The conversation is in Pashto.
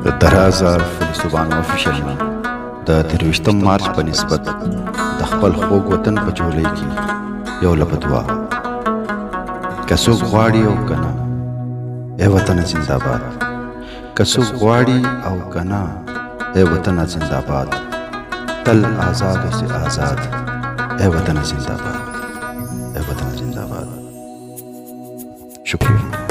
د درازار فلسطینیانو افیشل د 23 مارچ په نسبت د خپل خوږ وطن په جولای کې یو لپدوا که څوک غواړي او کنه ای وطن زنده باد که څوک غواړي او کنه ای وطن زنده باد تل آزاد اوسې آزاد ای وطن زنده باد ای وطن زنده باد شکریہ